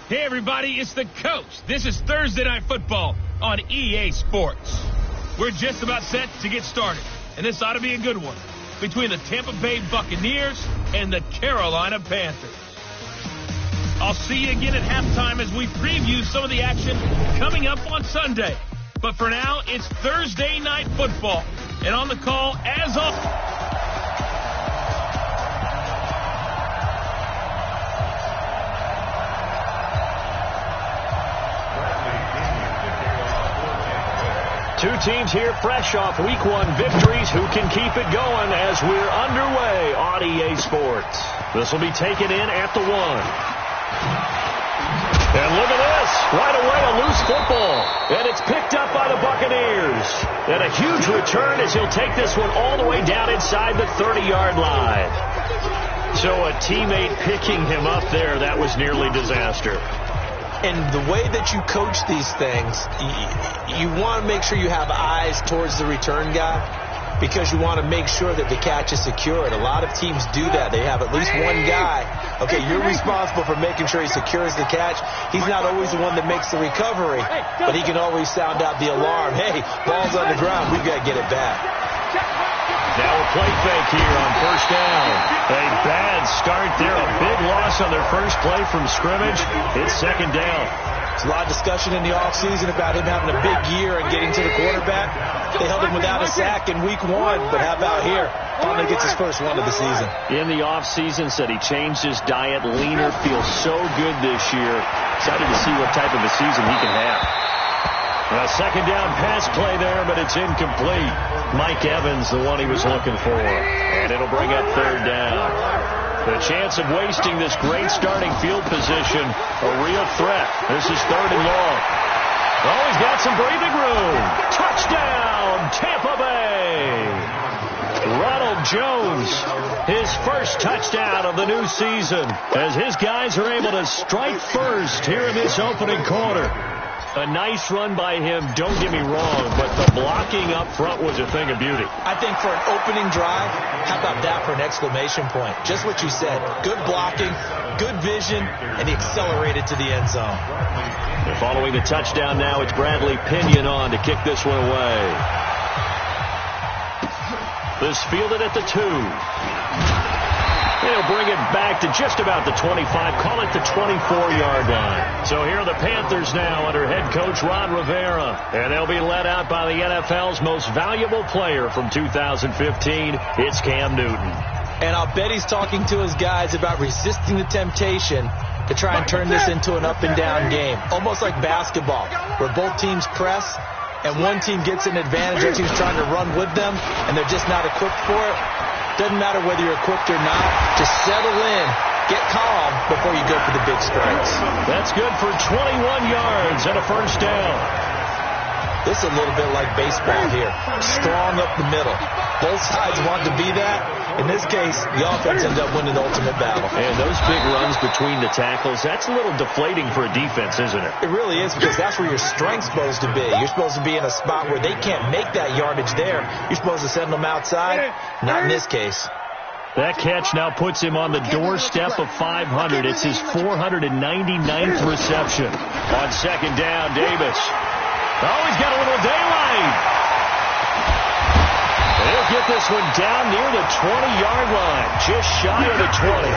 Hey, everybody, it's the coach. This is Thursday Night Football on EA Sports. We're just about set to get started, and this ought to be a good one between the Tampa Bay Buccaneers and the Carolina Panthers. I'll see you again at halftime as we preview some of the action coming up on Sunday. But for now, it's Thursday Night Football, and on the call, as always, two teams here fresh off Week 1 victories. Who can keep it going as we're underway on EA Sports? This will be taken in at the 1. And look at this. Right away, a loose football. And it's picked up by the Buccaneers. And a huge return as he'll take this one all the way down inside the 30-yard line. So a teammate picking him up there, that was nearly disaster. And the way that you coach these things, you want to make sure you have eyes towards the return guy because you want to make sure that the catch is secured. A lot of teams do that. They have at least one guy. Okay, you're responsible for making sure he secures the catch. He's not always the one that makes the recovery, but he can always sound out the alarm. Hey, ball's on the ground. We've got to get it back. Now a play fake here on first down. A bad start there. A big loss on their first play from scrimmage. It's second down. There's a lot of discussion in the offseason about him having a big year and getting to the quarterback. They held him without a sack in Week 1, but how about here? Finally gets his first one of the season. In the offseason, said he changed his diet, leaner, feels so good this year. Excited to see what type of a season he can have. A second down pass play there, but it's incomplete. Mike Evans, the one he was looking for. And it'll bring up third down. The chance of wasting this great starting field position, a real threat. This is third and long. Oh, he's got some breathing room. Touchdown, Tampa Bay. Ronald Jones, his first touchdown of the new season, as his guys are able to strike first here in this opening quarter. A nice run by him, don't get me wrong, but the blocking up front was a thing of beauty. I think for an opening drive, how about that for an exclamation point? Just what you said. Good blocking, good vision, and he accelerated to the end zone. And following the touchdown now, it's Bradley Pinion on to kick this one away. This fielded at the 2. They'll bring it back to just about the 25, call it the 24-yard line. So here are the Panthers now under head coach Ron Rivera. And they'll be led out by the NFL's most valuable player from 2015. It's Cam Newton. And I'll bet he's talking to his guys about resisting the temptation to try and turn this into an up-and-down game. Almost like basketball, where both teams press, and one team gets an advantage, other team's trying to run with them, and they're just not equipped for it. Doesn't matter whether you're equipped or not. Just settle in, get calm before you go for the big strikes. That's good for 21 yards and a first down. This is a little bit like baseball here. Strong up the middle. Both sides want to be that. In this case, the offense ends up winning the ultimate battle. And those big runs between the tackles, that's a little deflating for a defense, isn't it? It really is, because that's where your strength's supposed to be. You're supposed to be in a spot where they can't make that yardage there. You're supposed to send them outside. Not in this case. That catch now puts him on the doorstep of 500. It's his 499th reception. On second down, Davis. Oh, he's got a little daylight. He'll get this one down near the 20-yard line, just shy of the 20.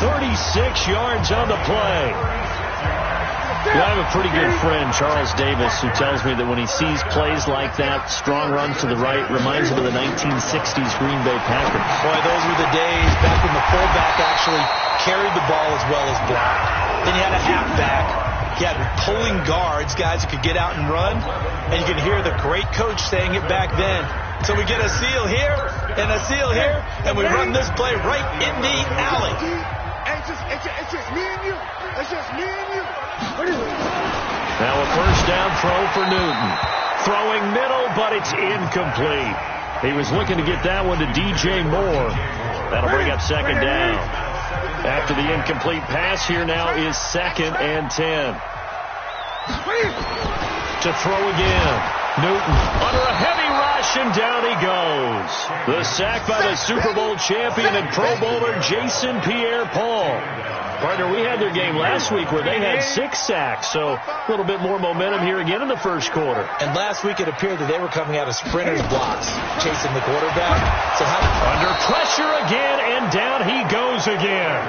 36 yards on the play. I have a pretty good friend, Charles Davis, who tells me that when he sees plays like that, strong runs to the right, reminds him of the 1960s Green Bay Packers. Boy, those were the days back when the fullback actually carried the ball as well as blocked. Then you had a halfback. He had pulling guards, guys who could get out and run, and you could hear the great coach saying it back then. So we get a seal here and a seal here, and we run this play right in the alley. It's just me and you. It's just me and you. Now a first down throw for Newton. Throwing middle, but it's incomplete. He was looking to get that one to DJ Moore. That'll bring up second down. After the incomplete pass, here now is 2nd and 10. To throw again. Newton under a heavy rush, and down he goes. The sack by the Super Bowl champion and Pro Bowler Jason Pierre-Paul. Partner, we had their game last week where they had 6 sacks, so a little bit more momentum here again in the first quarter. And last week it appeared that they were coming out of sprinters blocks, chasing the quarterback. So under pressure again, and down he goes again.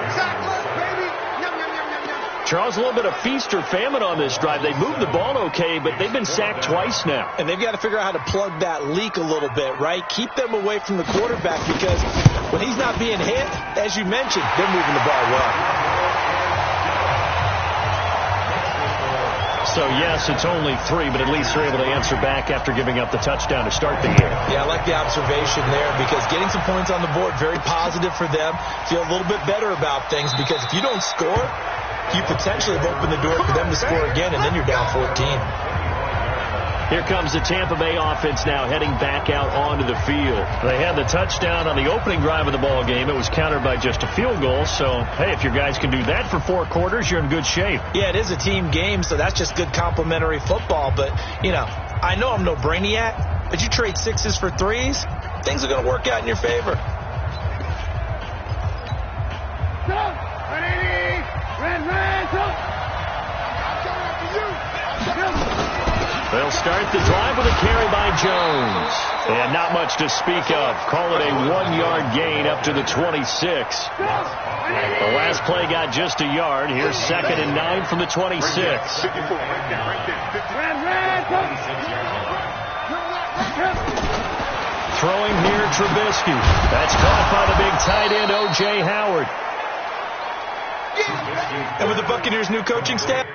Charles, a little bit of feast or famine on this drive. They moved the ball okay, but they've been sacked twice now. And they've got to figure out how to plug that leak a little bit, right? Keep them away from the quarterback, because when he's not being hit, as you mentioned, they're moving the ball well. So, yes, it's only 3, but at least they're able to answer back after giving up the touchdown to start the game. Yeah, I like the observation there, because getting some points on the board, very positive for them. Feel a little bit better about things, because if you don't score, you potentially have opened the door for them to score again, and then you're down 14. Here comes the Tampa Bay offense now heading back out onto the field. They had the touchdown on the opening drive of the ball game. It was countered by just a field goal. So, hey, if your guys can do that for 4 quarters, you're in good shape. Yeah, it is a team game, so that's just good complimentary football. But, you know, I know I'm no brainiac, but you trade 6s for 3s, things are going to work out in your favor. They'll start the drive with a carry by Jones. And not much to speak of. Call it a 1-yard gain up to the 26. The last play got just a yard. Here's 2nd and 9 from the 26. Throwing here, Trubisky. That's caught by the big tight end, O.J. Howard. And with the Buccaneers' new coaching staff,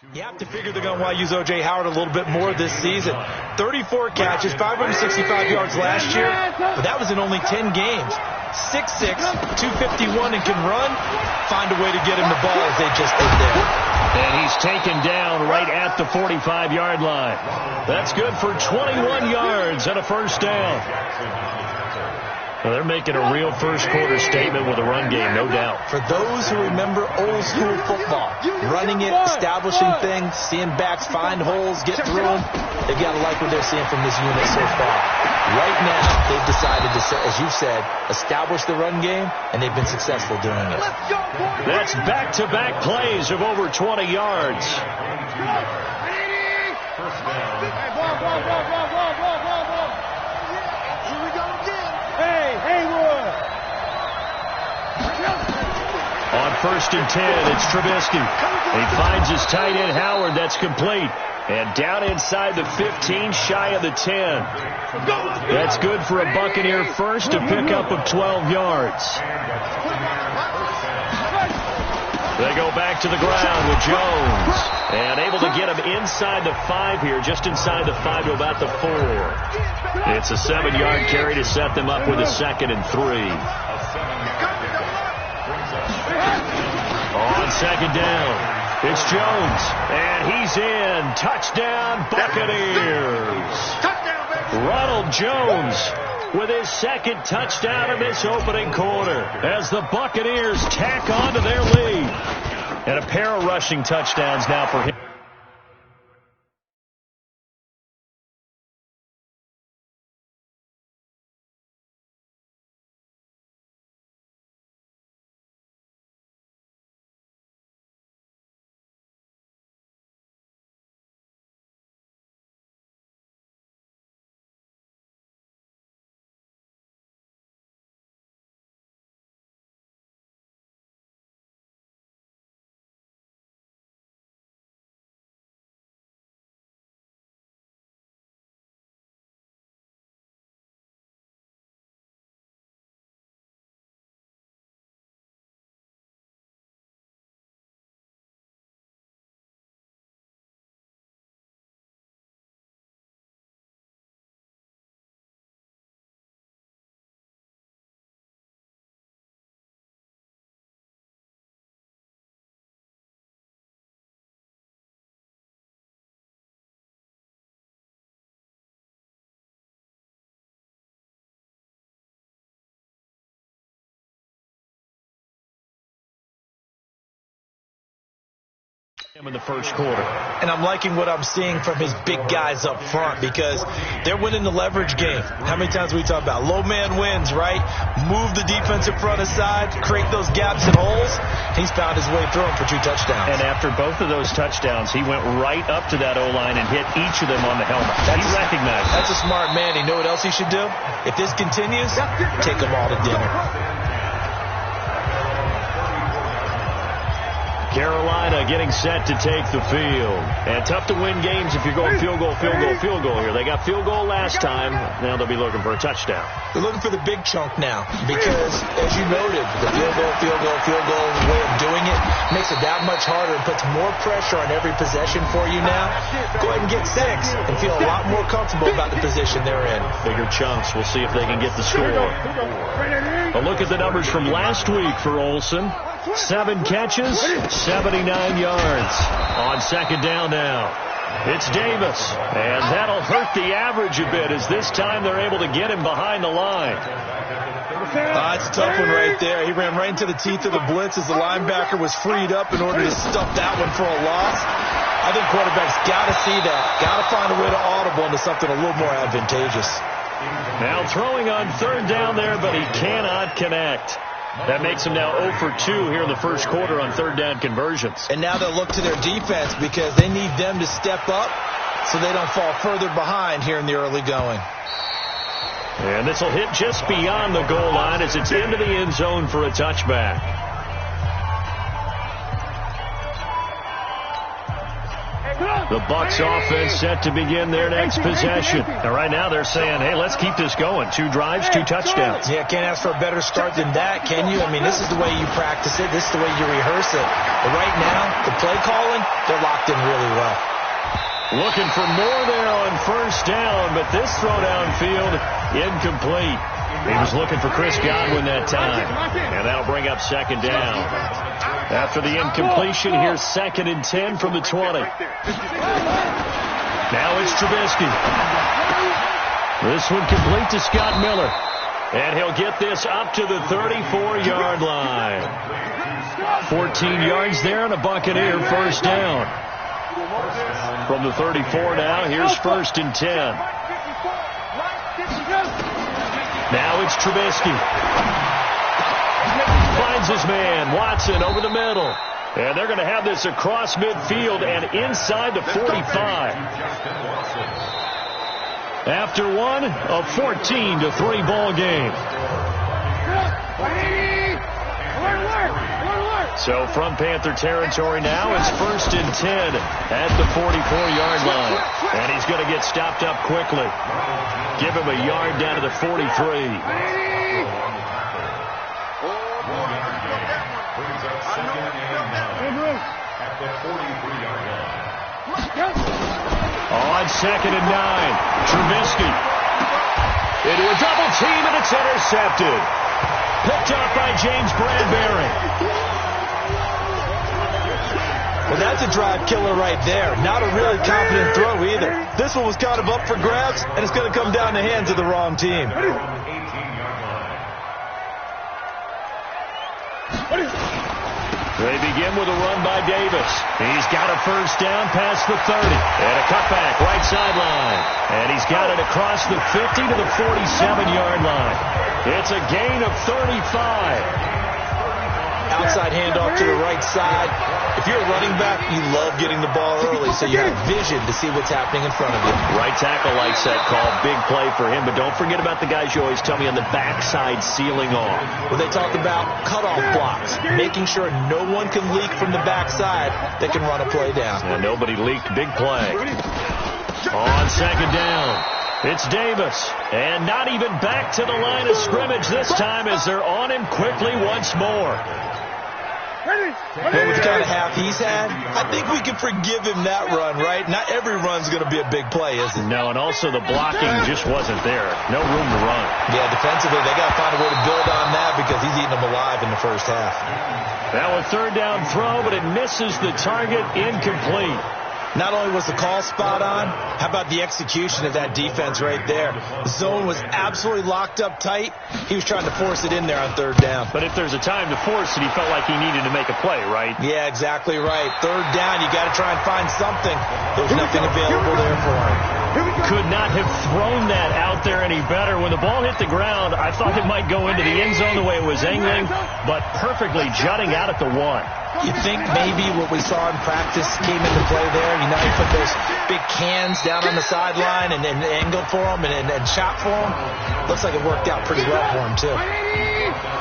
You have to figure they're going to want to use O.J. Howard a little bit more this season. 34 catches, 565 yards last year, but that was in only 10 games. 6'6", 251, and can run. Find a way to get him the ball as they just did there. And he's taken down right at the 45-yard line. That's good for 21 yards and a first down. Well, they're making a real first-quarter statement with a run game, no doubt. For those who remember old-school football, running it, establishing things, seeing backs find holes, get through them, they've got to like what they're seeing from this unit so far. Right now, they've decided to, as you said, establish the run game, and they've been successful doing it. That's back-to-back plays of over 20 yards. On 1st and 10, it's Trubisky. He finds his tight end, Howard. That's complete. And down inside the 15, shy of the 10. That's good for a Buccaneer first, a pickup of 12 yards. They go back to the ground with Jones. And able to get him inside the 5 here, just inside the 5 to about the 4. It's a 7-yard carry to set them up with a 2nd and 3. On 2nd down, it's Jones, and he's in. Touchdown, Buccaneers. Ronald Jones with his 2nd touchdown of this opening quarter as the Buccaneers tack on to their lead. And a pair of rushing touchdowns now for him. In the first quarter. And I'm liking what I'm seeing from his big guys up front because they're winning the leverage game. How many times we talk about low man wins, right? Move the defensive front aside, create those gaps and holes. He's found his way through them for 2 touchdowns. And after both of those touchdowns, he went right up to that O-line and hit each of them on the helmet. He recognized that's a smart man. You know what else he should do? If this continues, take them all to dinner. Carolina getting set to take the field. And tough to win games if you're going field goal here. They got field goal last time. Now they'll be looking for a touchdown. They're looking for the big chunk now because, as you noted, the field goal way of doing it makes it that much harder and puts more pressure on every possession for you now. Go ahead and get 6 and feel a lot more comfortable about the position they're in. Bigger chunks. We'll see if they can get the score. A look at the numbers from last week for Olsen. 7 catches, 79 yards. On 2nd down now, it's Davis. And that'll hurt the average a bit as this time they're able to get him behind the line. It's a tough one right there. He ran right into the teeth of the blitz as the linebacker was freed up in order to stuff that one for a loss. I think quarterbacks got to see that. Got to find a way to audible into something a little more advantageous. Now throwing on 3rd down there, but he cannot connect. That makes him now 0 for 2 here in the first quarter on 3rd down conversions. And now they'll look to their defense because they need them to step up so they don't fall further behind here in the early going. And this will hit just beyond the goal line as it's into the end zone for a touchback. Hey, come on. The Bucs offense set to begin their next possession. And right now they're saying, hey, let's keep this going. 2 drives, 2 touchdowns. Yeah, can't ask for a better start than that, can you? I mean, this is the way you practice it. This is the way you rehearse it. But right now, the play calling, they're locked in really well. Looking for more there on first down, but this throw downfield incomplete. He was looking for Chris Godwin that time, and that'll bring up second down. After the incompletion, here's 2nd and 10 from the 20. Now it's Trubisky. This one complete to Scott Miller, and he'll get this up to the 34-yard line. 14 yards there and a Buccaneer first down. From the 34 now, here's 1st and 10. Now it's Trubisky. Finds his man, Watson, over the middle. And they're going to have this across midfield and inside the 45. After one, a 14-3 ball game. So from Panther territory now, it's 1st and 10 at the 44-yard line. And he's going to get stopped up quickly. Give him a yard down to the 43. On 2nd and 9, Trubisky into a double team, and it's intercepted. Picked up by James Bradbury. Well, that's a drive killer right there. Not a really confident throw either. This one was kind of up for grabs, and it's going to come down the hands of the wrong team. They begin with a run by Davis. He's got a first down past the 30. And a cutback right sideline. And he's got it across the 50 to the 47-yard line. It's a gain of 35. Outside handoff to the right side. If you're a running back, you love getting the ball early so you have vision to see what's happening in front of you. Right tackle likes that call. Big play for him. But don't forget about the guys you always tell me on the backside sealing off. Well, they talk about cutoff blocks, making sure no one can leak from the backside that can run a play down. And nobody leaked. Big play. On 2nd down, it's Davis. And not even back to the line of scrimmage this time as they're on him quickly once more. But with the kind of half he's had, I think we can forgive him that run, right? Not every run's going to be a big play, is it? No, and also the blocking just wasn't there. No room to run. Yeah, defensively, they got to find a way to build on that because he's eating them alive in the first half. Now a 3rd down throw, but it misses the target, incomplete. Not only was the call spot on, how about the execution of that defense right there? The zone was absolutely locked up tight. He was trying to force it in there on 3rd down. But if there's a time to force it, he felt like he needed to make a play, right? Yeah, exactly right. 3rd down, you got to try and find something. There's nothing available there for him. Could not have thrown that out there any better. When the ball hit the ground, I thought it might go into the end zone the way it was angling, but perfectly jutting out at the 1. You think maybe what we saw in practice came into play there? You know, he put those big cans down on the sideline and angled for him and shot for him. Looks like it worked out pretty well for him, too.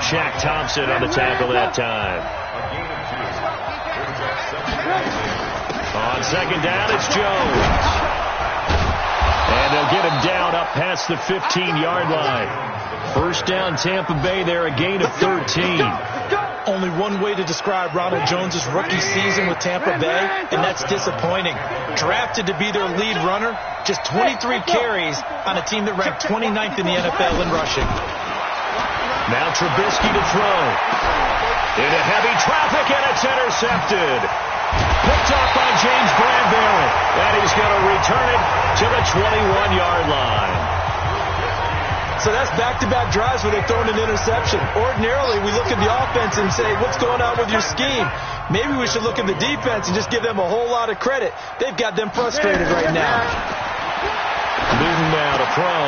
Shaq Thompson on the tackle that time. On 2nd down, it's Jones. And they'll get him down up past the 15-yard line. First down, Tampa Bay there, a gain of 13. Only one way to describe Ronald Jones' rookie season with Tampa Bay, and that's disappointing. Drafted to be their lead runner, just 23 carries on a team that ranked 29th in the NFL in rushing. Now Trubisky to throw. Into heavy traffic, and it's intercepted. Picked off by James Bradbury, and he's going to return it to the 21-yard line. So that's back-to-back drives where they've thrown an interception. Ordinarily, we look at the offense and say, what's going on with your scheme? Maybe we should look at the defense and just give them a whole lot of credit. They've got them frustrated right now. Newton now to throw.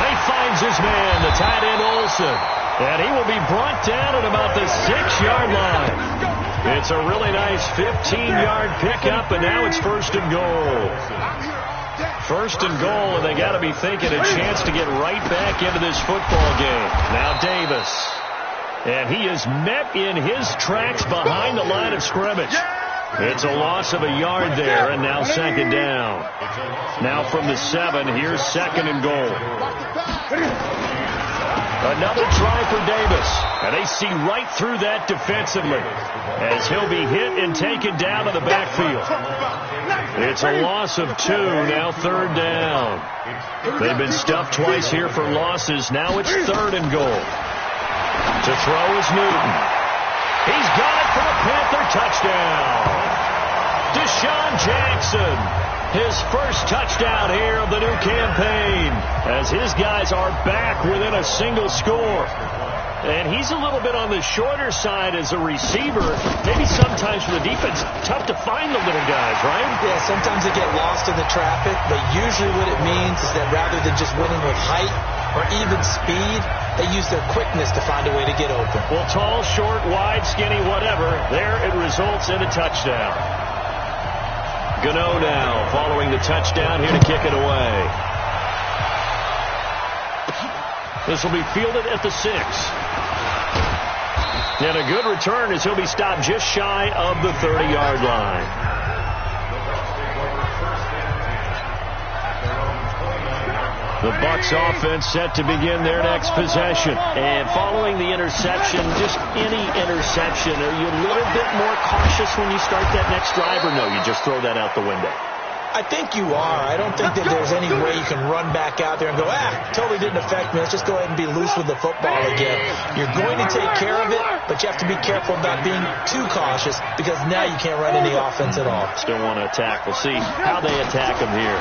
He finds his man, the tight end Olsen. And he will be brought down at about the 6-yard line. It's a really nice 15-yard pickup, and now it's 1st and goal. 1st and goal, and they got to be thinking a chance to get right back into this football game. Now Davis. And he is met in his tracks behind the line of scrimmage. It's a loss of a yard there, and now second down. Now from the 7, here's second and goal. Another try for Davis, and they see right through that defensively as he'll be hit and taken down to the backfield. It's a loss of 2, now third down. They've been stuffed twice here for losses. Now it's third and goal. To throw is Newton. He's got it for a Panther touchdown. Deshaun Jackson, his first touchdown here of the new campaign, as his guys are back within a single score. And he's a little bit on the shorter side as a receiver. Maybe sometimes for the defense, tough to find the little guys, right? Yeah, sometimes they get lost in the traffic, but usually what it means is that rather than just winning with height or even speed, they use their quickness to find a way to get open. Well, tall, short, wide, skinny, whatever, there it results in a touchdown. Gano now following the touchdown here to kick it away. This will be fielded at the 6. And a good return as he'll be stopped just shy of the 30-yard line. The Bucs offense set to begin their next possession. And following the interception, just any interception, are you a little bit more cautious when you start that next drive, or no, you just throw that out the window? I think you are. I don't think that there's any way you can run back out there and go, totally didn't affect me. Let's just go ahead and be loose with the football again. You're going to take care of it, but you have to be careful about being too cautious because now you can't run any offense at all. Still want to attack. We'll see how they attack him here.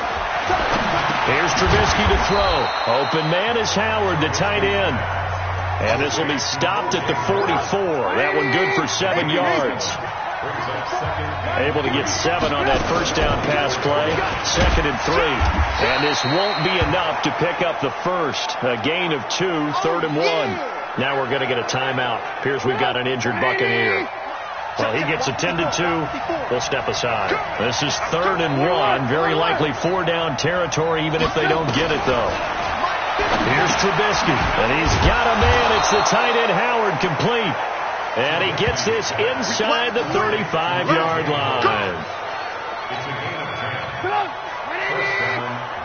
Here's Trubisky to throw. Open man is Howard, the tight end. And this will be stopped at the 44. That one good for 7 yards. Able to get 7 on that first down pass play. 2nd and 3. And this won't be enough to pick up the first. A gain of 2, 3rd and 1. Now we're going to get a timeout. Appears we've got an injured Buccaneer. Well, he gets attended to. We'll step aside. This is 3rd and 1. Very likely 4-down territory, even if they don't get it, though. Here's Trubisky. And he's got a man. It's the tight end Howard, complete. And he gets this inside the 35-yard line.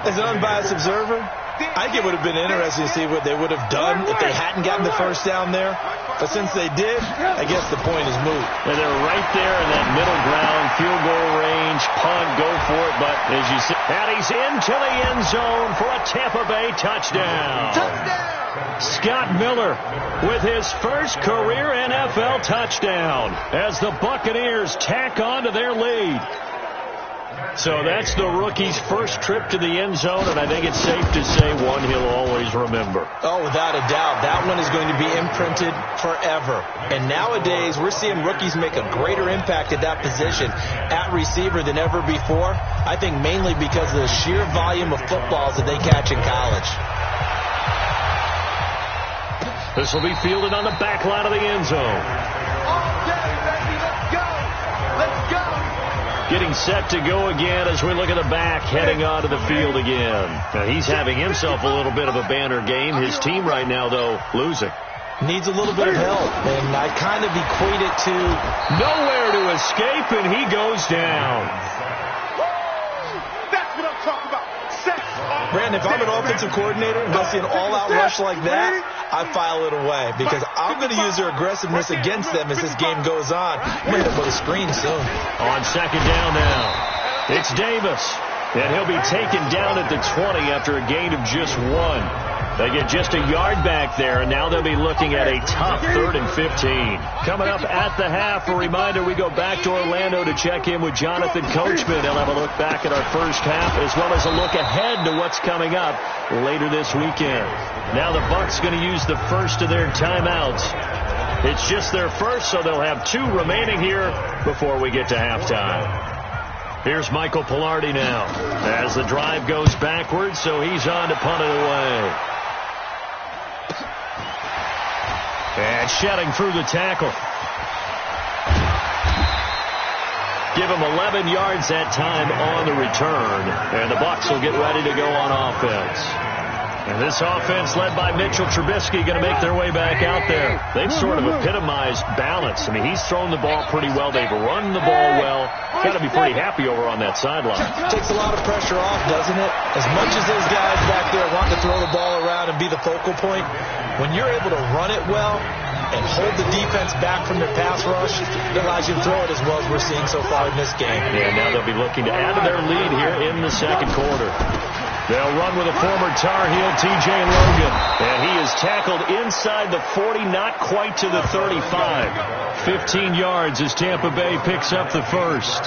As an unbiased observer, I think it would have been interesting to see what they would have done if they hadn't gotten the first down there. But since they did, I guess the point is moot. And they're right there in that middle ground, field goal range, punt, go for it. But as you see, and he's into the end zone for a Tampa Bay touchdown. Scott Miller with his first career NFL touchdown as the Buccaneers tack on to their lead. So that's the rookie's first trip to the end zone, and I think it's safe to say one he'll always remember. Oh, without a doubt. That one is going to be imprinted forever. And nowadays, we're seeing rookies make a greater impact at that position at receiver than ever before. I think mainly because of the sheer volume of footballs that they catch in college. This will be fielded on the back line of the end zone. Getting set to go again as we look at the back, heading onto the field again. Now, he's having himself a little bit of a banner game. His team right now, though, losing. Needs a little bit of help, and I kind of equate it to nowhere to escape, and he goes down. That's what I'm talking about. Brandon, if I'm an offensive coordinator and I see an all-out rush like that, I file it away because I'm going to use their aggressiveness against them as this game goes on. I'm going to put a screen soon. On 2nd down now, it's Davis, and he'll be taken down at the 20 after a gain of just 1. They get just a yard back there, and now they'll be looking at a tough 3rd and 15. Coming up at the half, a reminder, we go back to Orlando to check in with Jonathan Coachman. He'll have a look back at our first half, as well as a look ahead to what's coming up later this weekend. Now the Bucs going to use the first of their timeouts. It's just their first, so they'll have 2 remaining here before we get to halftime. Here's Michael Pilardi now as the drive goes backwards, so he's on to punt it away. And shedding through the tackle. Give him 11 yards that time on the return. And the Bucs will get ready to go on offense. And this offense led by Mitchell Trubisky going to make their way back out there. They've sort of epitomized balance. I mean, he's thrown the ball pretty well. They've run the ball well. Got to be pretty happy over on that sideline. Takes a lot of pressure off, doesn't it? As much as those guys back there want to throw the ball around and be the focal point, when you're able to run it well and hold the defense back from their pass rush, it allows you to throw it as well as we're seeing so far in this game. Yeah, now they'll be looking to add to their lead here in the second quarter. They'll run with a former Tar Heel, T.J. Logan. And he is tackled inside the 40, not quite to the 35. 15 yards as Tampa Bay picks up the first.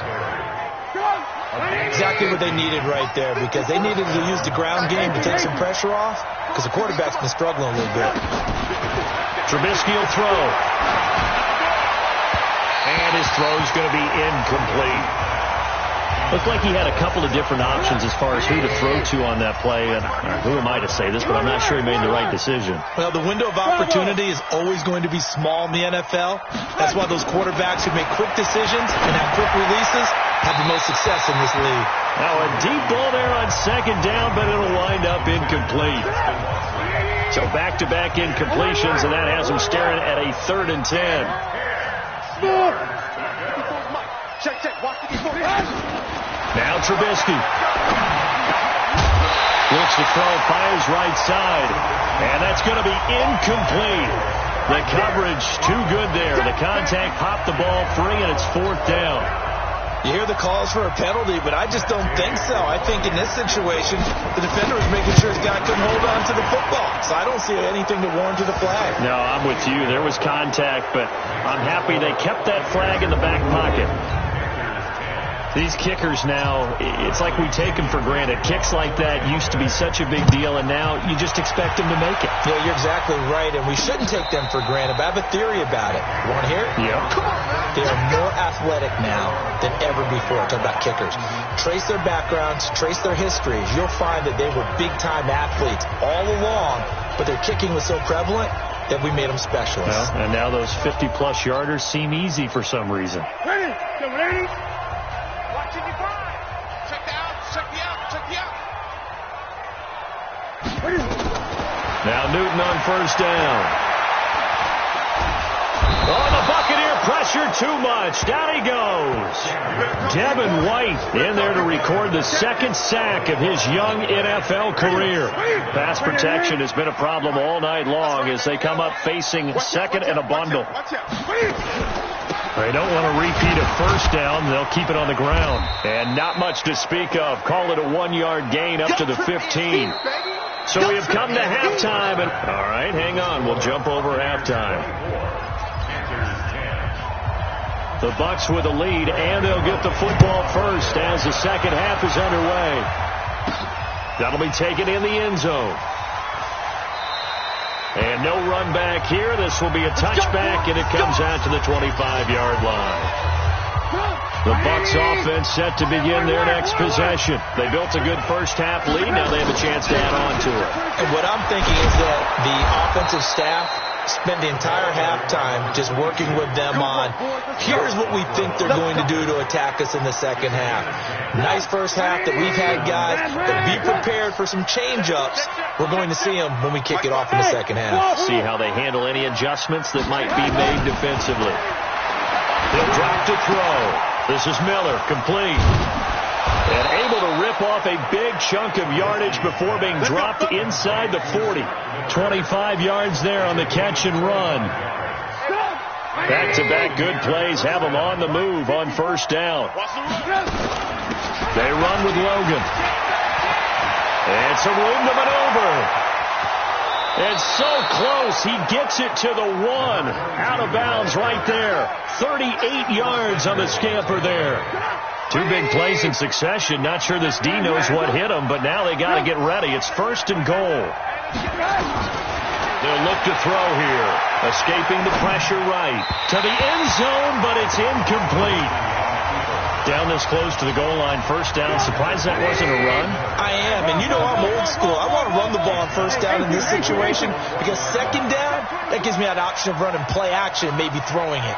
Exactly what they needed right there, because they needed to use the ground game to take some pressure off, because the quarterback's been struggling a little bit. Trubisky will throw. And his throw's going to be incomplete. Looked like he had a couple of different options as far as who to throw to on that play. And who am I to say this, but I'm not sure he made the right decision. Well, the window of opportunity is always going to be small in the NFL. That's why those quarterbacks who make quick decisions and have quick releases have the most success in this league. Now a deep ball there on second down, but it'll wind up incomplete. So back-to-back incompletions, and that has him staring at a 3rd and 10. Now Trubisky. Looks to throw, fires right side. And that's going to be incomplete. The coverage too good there. The contact popped the ball free, and it's 4th down. You hear the calls for a penalty, but I just don't think so. I think in this situation, the defender was making sure his guy couldn't hold on to the football. So I don't see anything to warrant to the flag. No, I'm with you. There was contact, but I'm happy they kept that flag in the back pocket. These kickers now, it's like we take them for granted. Kicks like that used to be such a big deal, and now you just expect them to make it. Yeah, you're exactly right, and we shouldn't take them for granted, but I have a theory about it. You want to hear it? Yeah. They are more athletic now than ever before. Talk about kickers. Trace their backgrounds, trace their histories. You'll find that they were big-time athletes all along, but their kicking was so prevalent that we made them specialists. Well, and now those 50-plus yarders seem easy for some reason. Ready? Now Newton on 1st down. Oh, the Buccaneer pressure too much. Down he goes. Devin White in there to record the 2nd sack of his young NFL career. Pass protection has been a problem all night long as they come up facing 2nd and a bundle. They don't want to repeat a 1st down. They'll keep it on the ground. And not much to speak of. Call it a 1-yard gain up to the 15. So we have come to halftime. And all right, hang on. We'll jump over halftime. The Bucs with a lead, and they'll get the football first as the second half is underway. That'll be taken in the end zone. And no run back here. This will be a touchback, and it comes out to the 25-yard line. The Bucs offense set to begin their next possession. They built a good first half lead. Now they have a chance to add on to it. And what I'm thinking is that the offensive staff spent the entire halftime just working with them on, here's what we think they're going to do to attack us in the second half. Nice first half that we've had, guys, but be prepared for some change-ups. We're going to see them when we kick it off in the second half. See how they handle any adjustments that might be made defensively. They'll drop to throw. This is Miller, complete. And able to rip off a big chunk of yardage before being dropped inside the 40. 25 yards there on the catch and run. Back-to-back good plays have them on the move on 1st down. They run with Logan. And some room to maneuver. And so close, he gets it to the 1. Out of bounds right there. 38 yards on the scamper there. 2 big plays in succession. Not sure this D knows what hit him, but now they got to get ready. It's 1st and goal. They'll look to throw here. Escaping the pressure right. To the end zone, but it's incomplete. Down this close to the goal line, 1st down. Surprised that wasn't a run? I am, and you know I'm old school. I want to run the ball on 1st down in this situation because 2nd down, that gives me that option of running play action and maybe throwing it.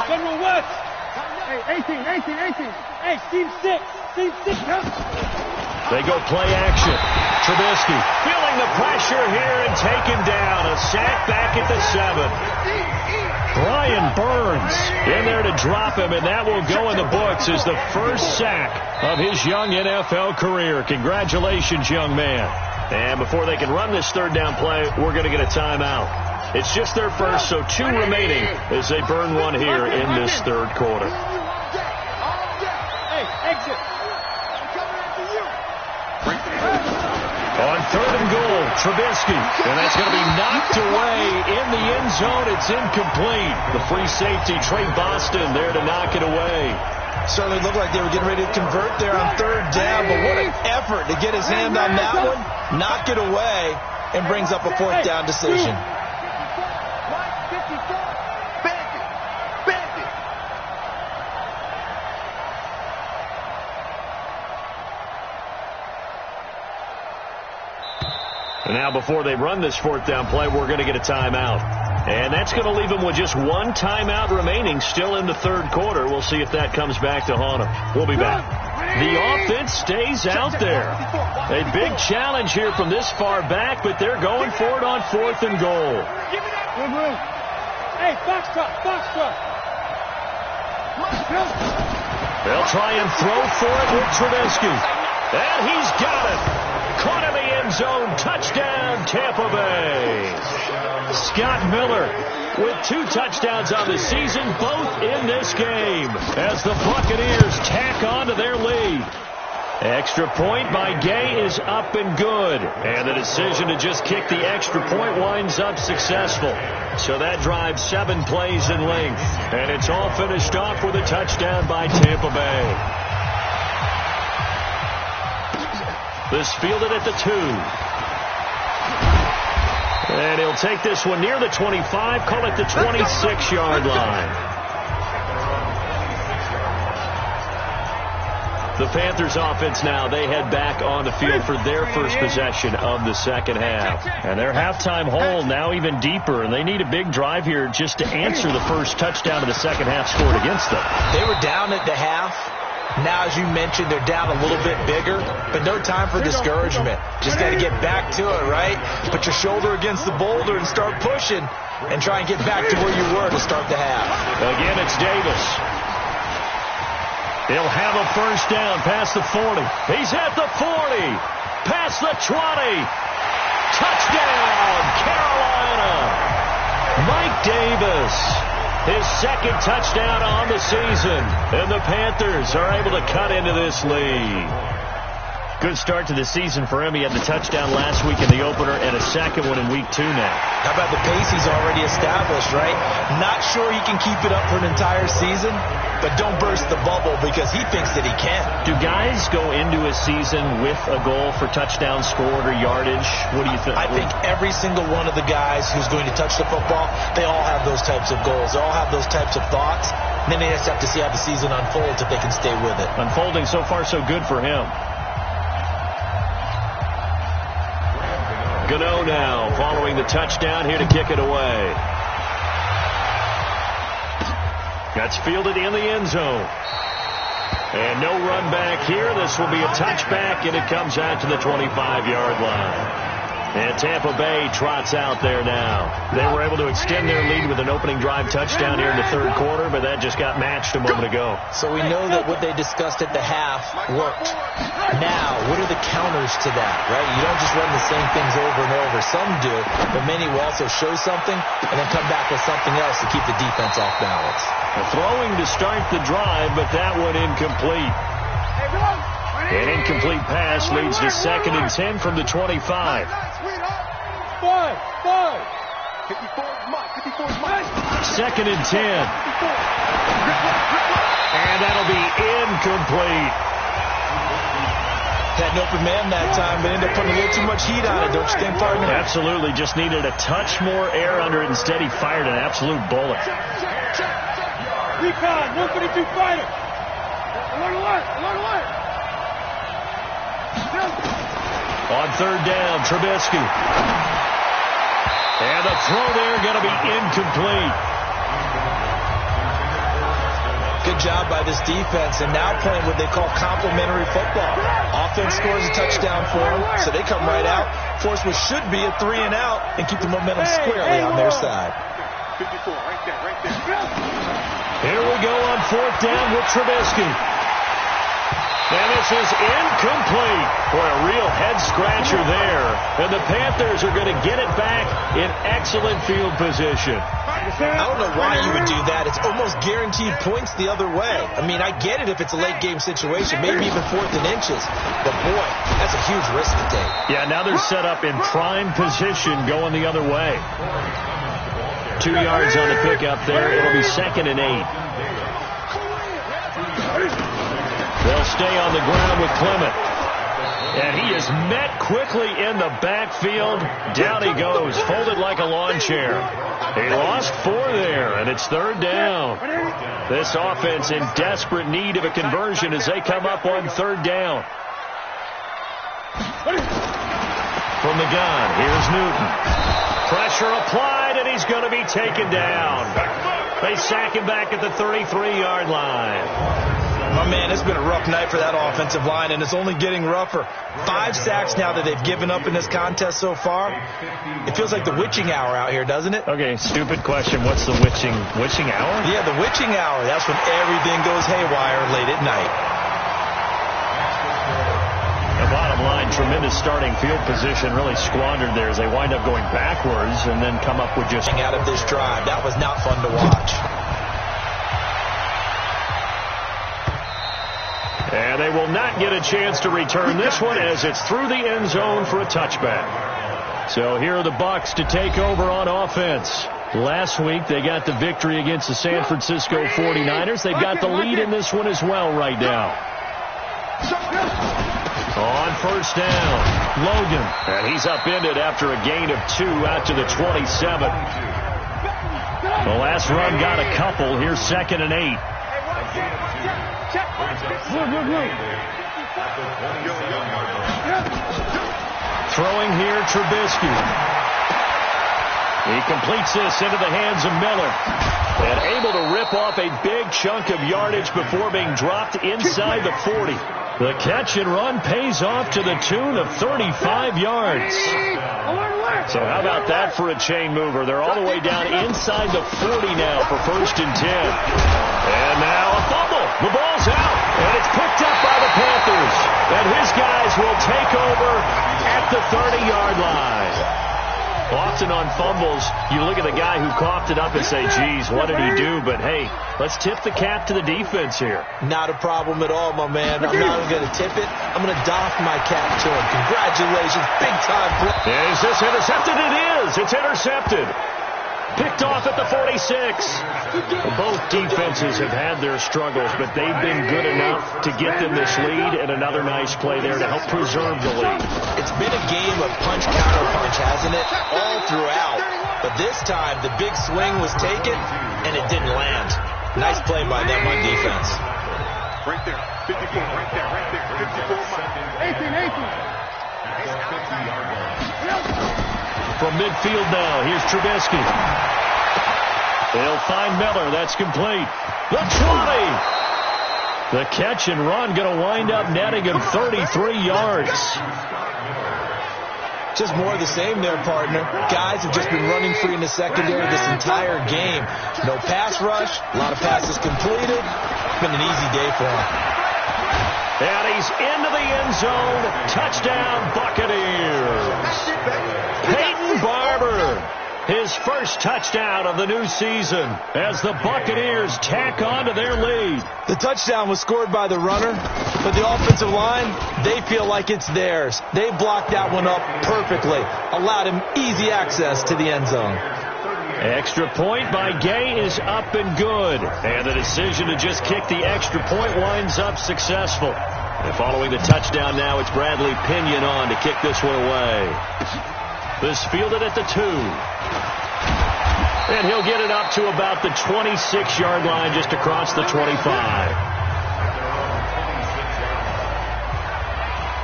General West. Hey, 18. Hey, team 6. Team 6. They go play action. Trubisky feeling the pressure here and taken down. A sack back at the 7. Brian Burns in there to drop him, and that will go in the books as the first sack of his young NFL career. Congratulations, young man. And before they can run this third down play, we're going to get a timeout. It's just their first, so 2 remaining as they burn one here in this third quarter. Hey, exit. On 3rd and goal, Trubisky. And that's going to be knocked away in the end zone. It's incomplete. The free safety, Trey Boston, there to knock it away. Certainly looked like they were getting ready to convert there on 3rd down, but what an effort to get his hand on that one, knock it away, and brings up a 4th down decision. And now before they run this 4th down play, we're going to get a timeout. And that's going to leave them with just 1 timeout remaining still in the third quarter. We'll see if that comes back to haunt them. We'll be back. The offense stays out there. A big challenge here from this far back, but they're going for it on 4th and goal. Hey, box truck. They'll try and throw for it with Trubisky. And he's got it. Caught in the end zone. Touchdown, Tampa Bay. Scott Miller with 2 touchdowns on the season, both in this game, as the Buccaneers tack on to their lead. Extra point by Gay is up and good. And the decision to just kick the extra point winds up successful. So that drives 7 plays in length. And it's all finished off with a touchdown by Tampa Bay. This fielded at the 2. And he'll take this one near the 25, call it the 26-yard line. The Panthers offense now, they head back on the field for their first possession of the second half. And their halftime hole now even deeper, and they need a big drive here just to answer the first touchdown of the second half scored against them. They were down at the half. Now, as you mentioned, they're down a little bit bigger, but no time for discouragement. Just got to get back to it, right? Put your shoulder against the boulder and start pushing and try and get back to where you were to start the half. Again, it's Davis. He'll have a first down past the 40. He's at the 40. Past the 20. Touchdown, Carolina. Mike Davis. His second touchdown on the season. And the Panthers are able to cut into this lead. Good start to the season for him. He had the touchdown last week in the opener and a second one in week 2 now. How about the pace he's already established, right? Not sure he can keep it up for an entire season, but don't burst the bubble because he thinks that he can. Do guys go into a season with a goal for touchdown scored or yardage? What do you think? I think every single one of the guys who's going to touch the football, they all have those types of goals. They all have those types of thoughts. And then they just have to see how the season unfolds if they can stay with it. Unfolding so far so good for him. Gano now following the touchdown here to kick it away. That's fielded in the end zone. And no run back here. This will be a touchback, and it comes out to the 25-yard line. And Tampa Bay trots out there now. They were able to extend their lead with an opening drive touchdown here in the third quarter, but that just got matched a moment ago. So we know that what they discussed at the half worked. Now, what are the counters to that, right? You don't just run the same things over and over. Some do, but many will also show something and then come back with something else to keep the defense off balance. Throwing to start the drive, but that one incomplete. An incomplete pass leads to 2nd and 10 from the 25. Second and 10. And that'll be incomplete. Had an open man that time, but ended up putting a little too much heat on it, don't you think, partner? Absolutely. Just needed a touch more air under it. Instead, he fired an absolute bullet. Recon, 152 fighter. Alert. On 3rd down, Trubisky. And the throw there going to be incomplete. Good good job by this defense, and now playing what they call complementary football. Offense scores a touchdown for them, so they come right out, force what should be a 3-and-out, and keep the momentum squarely on their side. 54, right there. Here we go on 4th down with Trubisky. And this is incomplete. Boy, a real head-scratcher there. And the Panthers are going to get it back in excellent field position. I don't know why you would do that. It's almost guaranteed points the other way. I mean, I get it if it's a late-game situation, maybe even 4th and inches. But, boy, that's a huge risk to take. Yeah, now they're set up in prime position going the other way. 2 yards on the pickup there. It'll be 2nd and 8. They'll stay on the ground with Clement. And he is met quickly in the backfield. Down he goes, folded like a lawn chair. He lost 4 there, and it's 3rd down. This offense in desperate need of a conversion as they come up on 3rd down. From the gun, here's Newton. Pressure applied, and he's going to be taken down. They sack him back at the 33-yard line. Oh, man, it's been a rough night for that offensive line, and it's only getting rougher. 5 sacks now that they've given up in this contest so far. It feels like the witching hour out here, doesn't it? Okay, stupid question. What's the witching hour? Yeah, the witching hour. That's when everything goes haywire late at night. The bottom line, tremendous starting field position, really squandered there as they wind up going backwards and then come up with just... out of this drive. That was not fun to watch. And they will not get a chance to return this one as it's through the end zone for a touchback. So here are the Bucs to take over on offense. Last week they got the victory against the San Francisco 49ers. They've got the lead in this one as well right now. On 1st down, Logan. And he's upended after a gain of 2 out to the 27. The last run got a couple. Here's 2nd and 8. Throwing here, Trubisky. He completes this into the hands of Miller. And able to rip off a big chunk of yardage before being dropped inside the 40. The catch and run pays off to the tune of 35 yards. So how about that for a chain mover? They're all the way down inside the 40 now for 1st and 10. And now a fumble. The ball's out. And it's picked up by the Panthers. And his guys will take over at the 30-yard line. Often on fumbles, you look at the guy who coughed it up and say, geez, what did he do? But, hey, let's tip the cap to the defense here. Not a problem at all, my man. I'm not going to tip it. I'm going to doff my cap to him. Congratulations. Big-time play. Is this intercepted? It is. It's intercepted. Picked off at the 46. Both defenses have had their struggles, but they've been good enough to get them this lead, and another nice play there to help preserve the lead. It's been a game of punch-counter-punch, hasn't it? All throughout. But this time, the big swing was taken, and it didn't land. Nice play by them on defense. Right there. 54, right there, right there. 54. 18. From midfield now, here's Trubisky. They'll find Miller. That's complete. The 20. The catch and run going to wind up netting him 33 yards. Just more of the same there, partner. Guys have just been running free in the secondary this entire game. No pass rush, a lot of passes completed. It's been an easy day for him. And he's into the end zone. Touchdown, Buccaneers. Peyton Barber, his first touchdown of the new season as the Buccaneers tack on to their lead. The touchdown was scored by the runner, but the offensive line, they feel like it's theirs. They blocked that one up perfectly, allowed him easy access to the end zone. Extra point by Gay is up and good. And the decision to just kick the extra point winds up successful. And following the touchdown now, it's Bradley Pinion on to kick this one away. This fielded at the 2. And he'll get it up to about the 26-yard line just across the 25.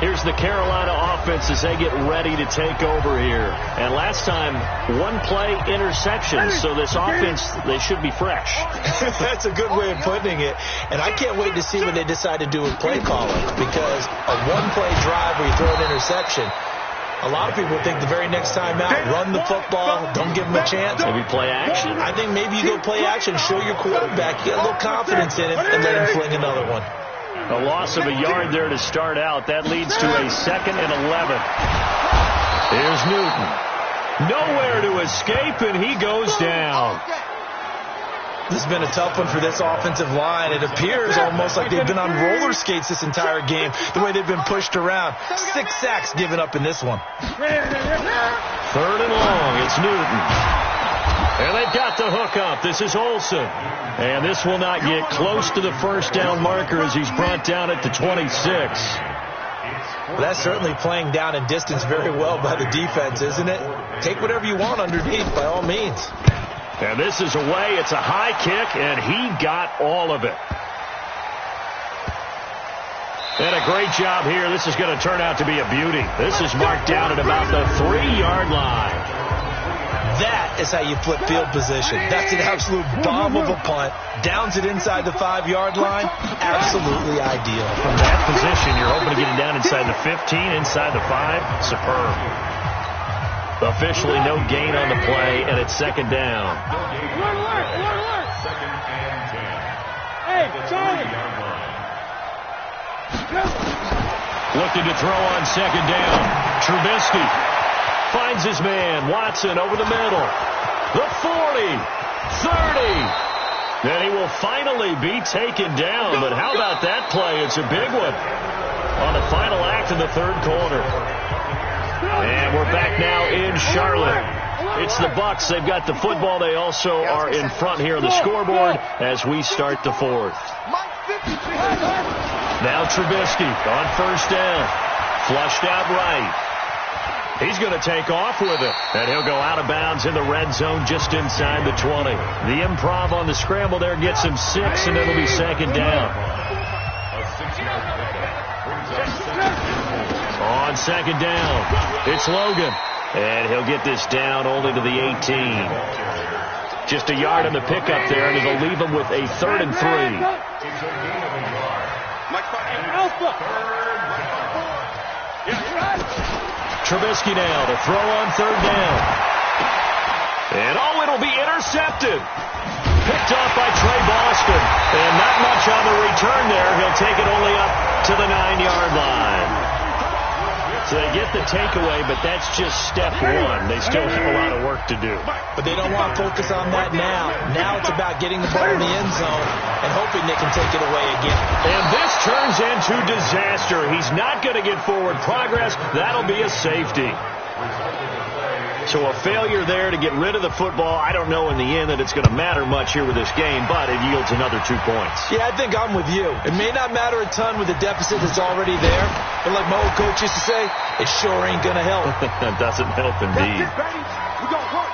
Here's is the Carolina offense as they get ready to take over here. And last time, one play interception, so this offense, they should be fresh. That's a good way of putting it. And I can't wait to see what they decide to do with play calling, because a one-play drive where you throw an interception, a lot of people think the very next time out, run the football, don't give them a chance. Maybe play action. I think maybe you go play action, show your quarterback, get a little confidence in him, and let him fling another one. A loss of a yard there to start out. That leads to a 2nd and 11. Here's Newton. Nowhere to escape, and he goes down. This has been a tough one for this offensive line. It appears almost like they've been on roller skates this entire game, the way they've been pushed around. 6 sacks given up in this one. 3rd and long. It's Newton. And they've got the hook up. This is Olsen. And this will not get close to the first down marker as he's brought down at the 26. Well, that's certainly playing down in distance very well by the defense, isn't it? Take whatever you want underneath, by all means. And this is away. It's a high kick, and he got all of it. And a great job here. This is going to turn out to be a beauty. This is marked down at about the 3-yard line. That is how you flip field position. That's an absolute bomb of a punt. Downs it inside the 5-yard line. Absolutely ideal. From that position, you're hoping to get it down inside the 15, inside the 5. Superb. Officially no gain on the play, and it's 2nd down. Hey, Charlie. Looking to throw on 2nd down. Trubisky finds his man. Watson over the middle. The 40. 30. Then he will finally be taken down. But how about that play? It's a big one on the final act of the 3rd quarter. And we're back now in Charlotte. It's the Bucs. They've got the football. They also are in front here on the scoreboard as we start the 4th. Now Trubisky on 1st down. Flushed out right. He's going to take off with it. And he'll go out of bounds in the red zone just inside the 20. The improv on the scramble there gets him 6, and it'll be 2nd down. On 2nd down, it's Logan. And he'll get this down only to the 18. Just a yard on the pickup there, and it'll leave him with a 3rd and 3. Trubisky now to throw on 3rd down. And it'll be intercepted. Picked off by Trey Boston. And not much on the return there. He'll take it only up to the 9-yard line. So they get the takeaway, but that's just step 1. They still have a lot of work to do. But they don't want to focus on that now. Now it's about getting the ball in the end zone and hoping they can take it away again. And this turns into disaster. He's not going to get forward progress. That'll be a safety. So a failure there to get rid of the football. I don't know in the end that it's going to matter much here with this game, but it yields another 2 points. Yeah, I think I'm with you. It may not matter a ton with the deficit that's already there, but like my old coach used to say, it sure ain't going to help. That doesn't help indeed. We gon' work.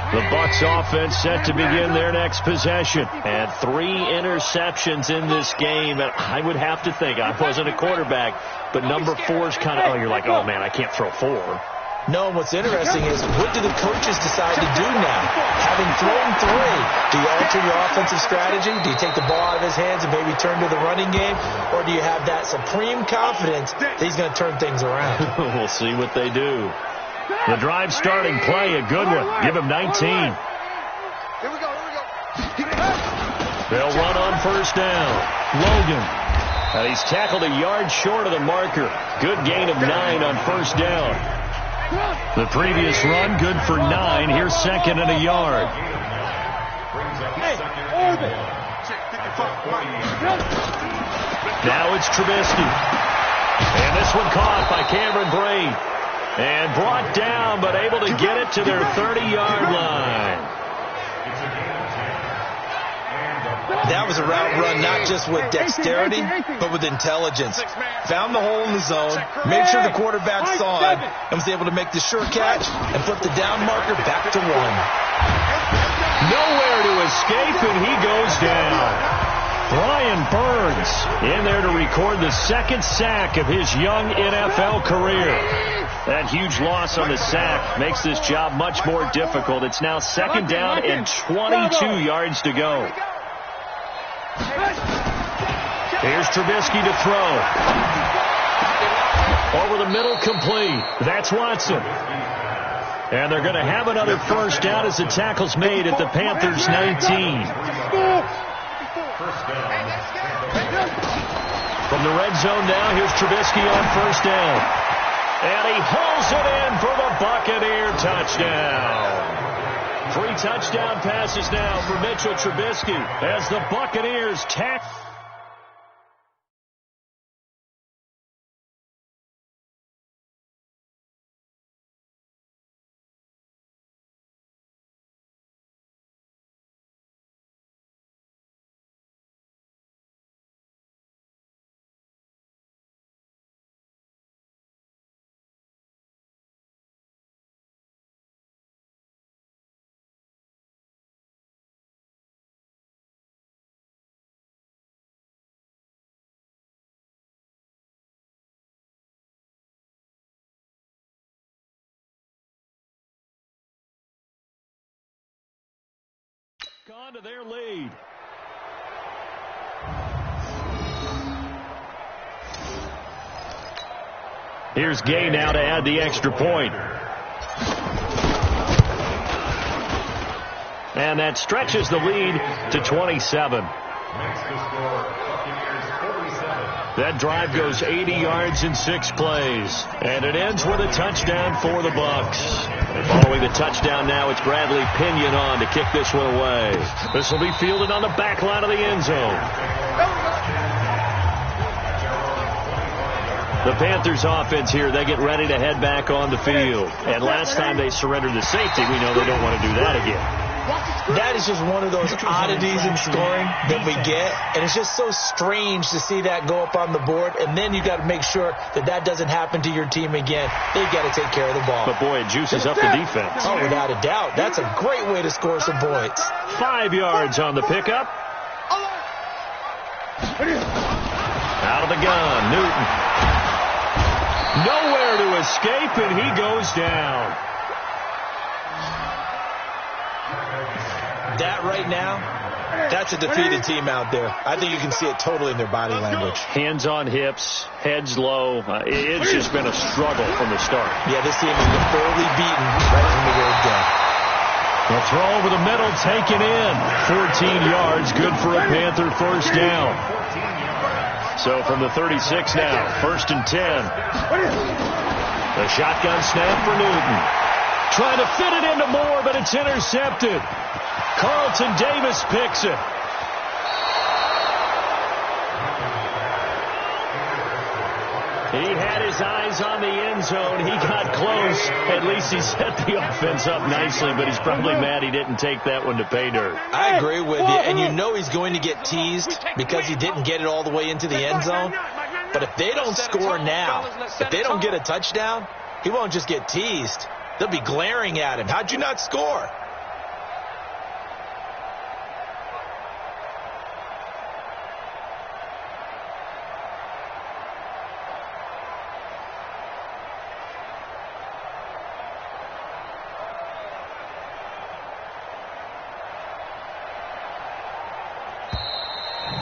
The Bucs offense set to begin their next possession. And 3 interceptions in this game. And I would have to think, I wasn't a quarterback, but number 4 is kind of, you're like, oh, man, I can't throw 4. No, and what's interesting is, what do the coaches decide to do now? Having thrown 3, do you alter your offensive strategy? Do you take the ball out of his hands and maybe turn to the running game? Or do you have that supreme confidence that he's going to turn things around? We'll see what they do. The drive starting play, a good one. Give him 19. Here we go. They'll run on 1st down. Logan. And he's tackled a yard short of the marker. Good gain of 9 on 1st down. The previous run, good for 9. Here's 2nd and a yard. Now it's Trubisky. And this one caught by Cameron Brate. And brought down, but able to get it to their 30-yard line. That was a route run not just with dexterity, but with intelligence. Found the hole in the zone, made sure the quarterback saw it, and was able to make the sure catch and flip the down marker back to 1. Nowhere to escape, and he goes down. Brian Burns in there to record the second sack of his young NFL career. That huge loss on the sack makes this job much more difficult. It's now second down and 22 yards to go. Here's Trubisky to throw. Over the middle, complete. That's Watson. And they're going to have another first down as the tackle's made at the Panthers' 19. From the red zone now, here's Trubisky on first down. And he hauls it in for the Buccaneer touchdown. 3 touchdown passes now for Mitchell Trubisky as the Buccaneers tackle. On to their lead. Here's Gay now to add the extra point. And that stretches the lead to 27. That drive goes 80 yards in 6 plays. And it ends with a touchdown for the Bucs. And following the touchdown now, it's Bradley Pinion on to kick this one away. This will be fielded on the back line of the end zone. The Panthers offense here, they get ready to head back on the field. And last time they surrendered the safety, we know they don't want to do that again. That is just one of those oddities in scoring that we get. And it's just so strange to see that go up on the board. And then you got to make sure that that doesn't happen to your team again. They've got to take care of the ball. But, boy, it juices up the defense. Oh, without a doubt. That's a great way to score some points. 5 yards on the pickup. Out of the gun, Newton. Nowhere to escape, and he goes down. That right now, that's a defeated team out there. I think you can see it totally in their body language. Hands on hips, heads low. It's just been a struggle from the start. Yeah, this team has been thoroughly beaten right from the word go. The throw over the middle, taken in. 14 yards, good for a Panther first down. So from the 36 now, 1st and 10. The shotgun snap for Newton. Trying to fit it into Moore, but it's intercepted. Carlton Davis picks it. He had his eyes on the end zone. He got close. At least he set the offense up nicely, but he's probably mad he didn't take that one to pay dirt. I agree with you, and you know he's going to get teased because he didn't get it all the way into the end zone. But if they don't score now, if they don't get a touchdown, he won't just get teased. They'll be glaring at him. How'd you not score?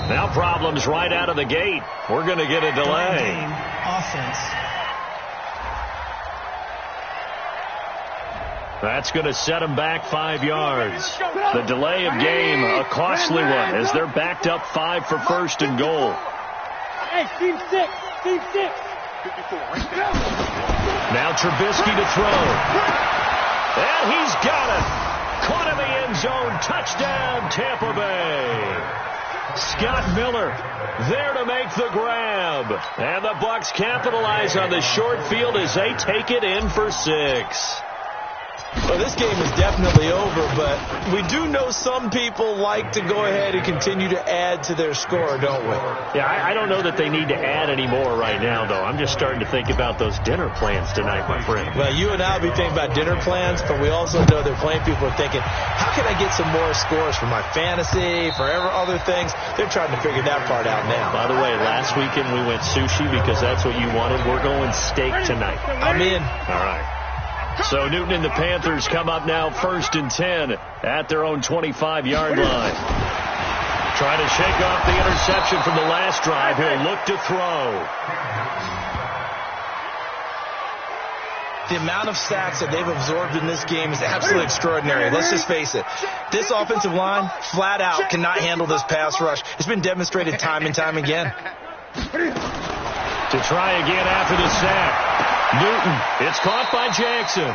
Now problems right out of the gate. We're going to get a delay. Offense. That's going to set them back 5 yards. The delay of game, a costly one, as they're backed up 5 for 1st and goal. Hey, team 6. Team 6. Now Trubisky to throw. And he's got it. Caught in the end zone. Touchdown, Tampa Bay. Scott Miller there to make the grab. And the Bucs capitalize on the short field as they take it in for 6. Well, this game is definitely over, but we do know some people like to go ahead and continue to add to their score, don't we? Yeah, I don't know that they need to add any more right now, though. I'm just starting to think about those dinner plans tonight, my friend. Well, you and I will be thinking about dinner plans, but we also know that plenty of people are thinking, how can I get some more scores for my fantasy, for other things? They're trying to figure that part out now. By the way, last weekend we went sushi because that's what you wanted. We're going steak tonight. I'm in. All right. So Newton and the Panthers come up now 1st and 10 at their own 25-yard line. Trying to shake off the interception from the last drive. He'll look to throw. The amount of sacks that they've absorbed in this game is absolutely extraordinary. Let's just face it. This offensive line, flat out, cannot handle this pass rush. It's been demonstrated time and time again. To try again after the sack. Newton, it's caught by Jackson.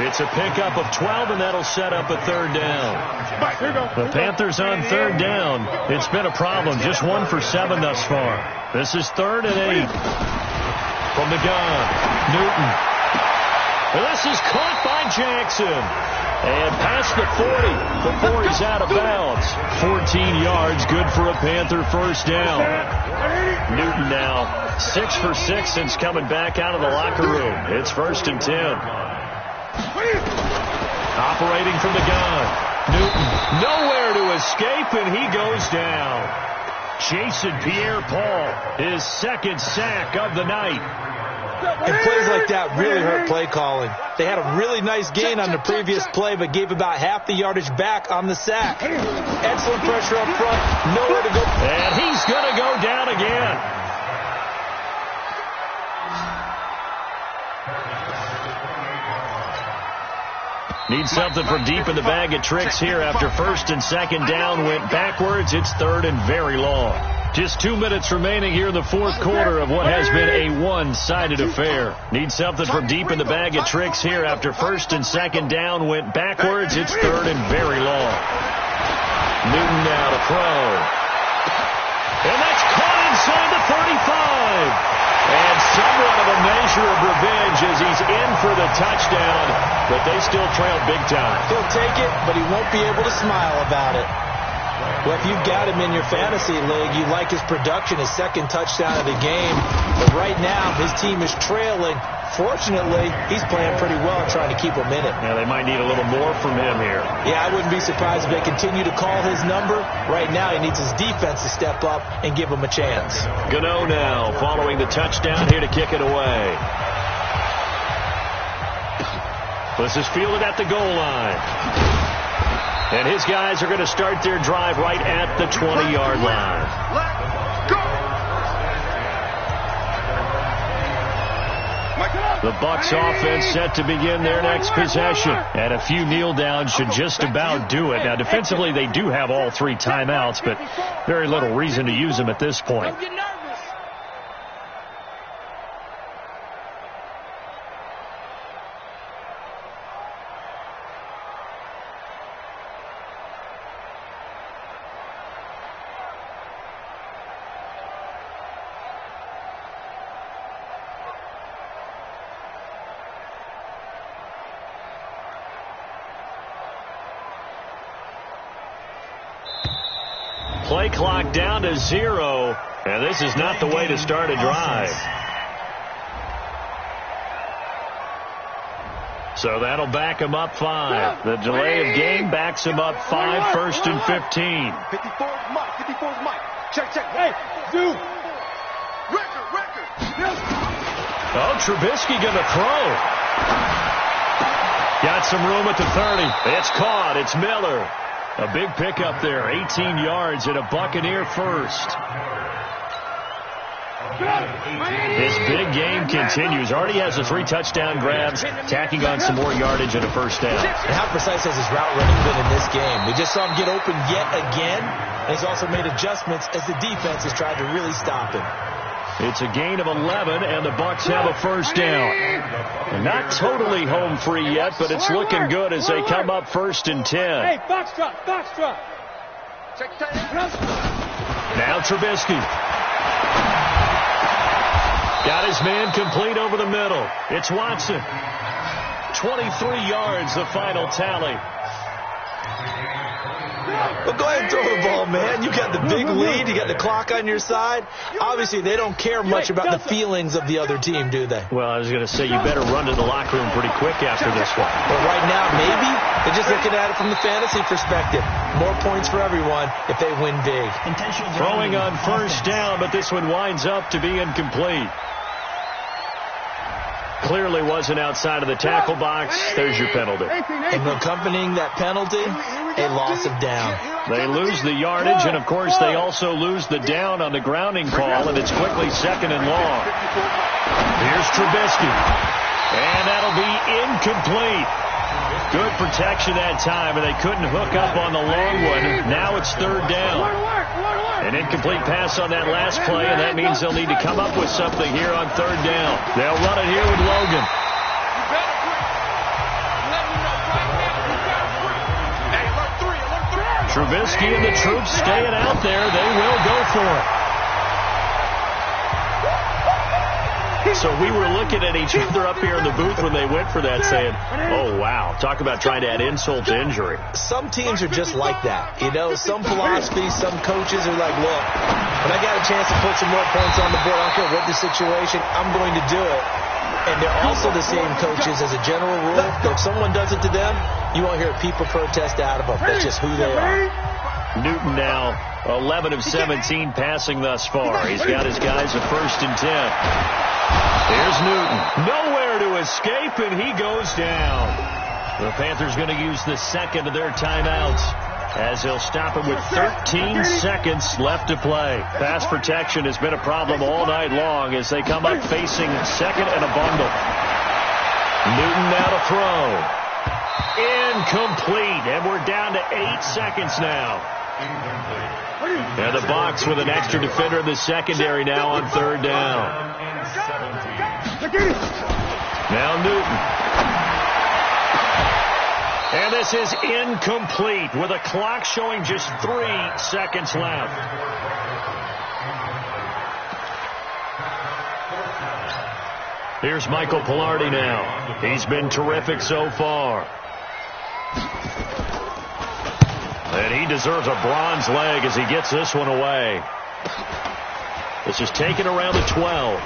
It's a pickup of 12, and that'll set up a 3rd down. The Panthers on 3rd down. It's been a problem. Just 1 for 7 thus far. This is 3rd and 8. From the gun, Newton. This is caught by Jackson. And past the 40 before he's out of bounds. 14 yards, good for a Panther 1st down. Newton now 6 for 6 since coming back out of the locker room. It's 1st and 10. Operating from the gun. Newton nowhere to escape, and he goes down. Jason Pierre-Paul, his 2nd sack of the night. And plays like that really hurt play calling. They had a really nice gain on the previous play, but gave about half the yardage back on the sack. Excellent pressure up front. Nowhere to go. And he's going to go down again. Need something from deep in the bag of tricks here after 1st and 2nd down went backwards. It's 3rd and very long. Just 2 minutes remaining here in the 4th quarter of what has been a one-sided affair. Need something from deep in the bag of tricks here after 1st and 2nd down went backwards. It's 3rd and very long. Newton now to throw. And that's caught inside the 35. And somewhat of a measure of revenge as he's in for the touchdown, but they still trail big time. He'll take it, but he won't be able to smile about it. Well, if you've got him in your fantasy league, you like his production, his 2nd touchdown of the game. But right now, his team is trailing. Fortunately, he's playing pretty well and trying to keep him in it. Yeah, they might need a little more from him here. Yeah, I wouldn't be surprised if they continue to call his number. Right now, he needs his defense to step up and give him a chance. Gano now following the touchdown here to kick it away. This is fielded at the goal line. And his guys are going to start their drive right at the 20-yard line. Let's go! The Bucs offense set to begin their next possession. And a few kneel downs should just about do it. Now, defensively, they do have all 3 timeouts, but very little reason to use them at this point. Play clock down to 0, and this is not the way to start a drive. So that'll back him up 5. The delay of game backs him up 5, 1st and 15. 54's Mike. 54's Mike. Check. Hey, do. Record. Oh, Trubisky going to throw. Got some room at the 30. It's caught. It's Miller. A big pickup there, 18 yards and a Buccaneer first. His big game continues. Already has the 3 touchdown grabs, tacking on some more yardage and a 1st down. And how precise has his route running been in this game? We just saw him get open yet again, and he's also made adjustments as the defense has tried to really stop him. It's a gain of 11, and the Bucs have a 1st down. Not totally home free yet, but it's looking good as they come up 1st and 10. Hey, Foxtrot. Now Trubisky. Got his man complete over the middle. It's Watson. 23 yards, the final tally. Well, go ahead and throw the ball, man. You got the big lead. You got the clock on your side. Obviously, they don't care much about the feelings of the other team, do they? Well, I was going to say, you better run to the locker room pretty quick after this one. But right now, maybe they're just looking at it from the fantasy perspective. More points for everyone if they win big. Throwing on first down, but this one winds up to be incomplete. Clearly wasn't outside of the tackle box. There's your penalty. And accompanying that penalty, a loss of down. They lose the yardage, and, of course, they also lose the down on the grounding call, and it's quickly 2nd and long. Here's Trubisky, and that'll be incomplete. Good protection that time, and they couldn't hook up on the long one. Now it's 3rd down. An incomplete pass on that last play, and that means they'll need to come up with something here on 3rd down. They'll run it here with Logan. Trubisky and the troops staying out there. They will go for it. So we were looking at each other up here in the booth when they went for that, saying, oh, wow, talk about trying to add insult to injury. Some teams are just like that. You know, some philosophies, some coaches are like, look, when I got a chance to put some more points on the board, I don't care what the situation, I'm going to do it. And they're also the same coaches as a general rule. If someone does it to them, you won't hear people protest out of them. That's just who they are. Newton now 11 of 17 passing thus far. He's got his guys a 1st and 10. Here's Newton. Nowhere to escape, and he goes down. The Panthers going to use the 2nd of their timeouts as they'll stop it with 13 seconds left to play. Pass protection has been a problem all night long as they come up facing 2nd and a bundle. Newton now to throw. Incomplete, and we're down to 8 seconds now. And the box with an extra defender in the secondary now on 3rd down. Now Newton. And this is incomplete with a clock showing just 3 seconds left. Here's Michael Pilardi now. He's been terrific so far. And he deserves a bronze leg as he gets this one away. This is taken around the 12.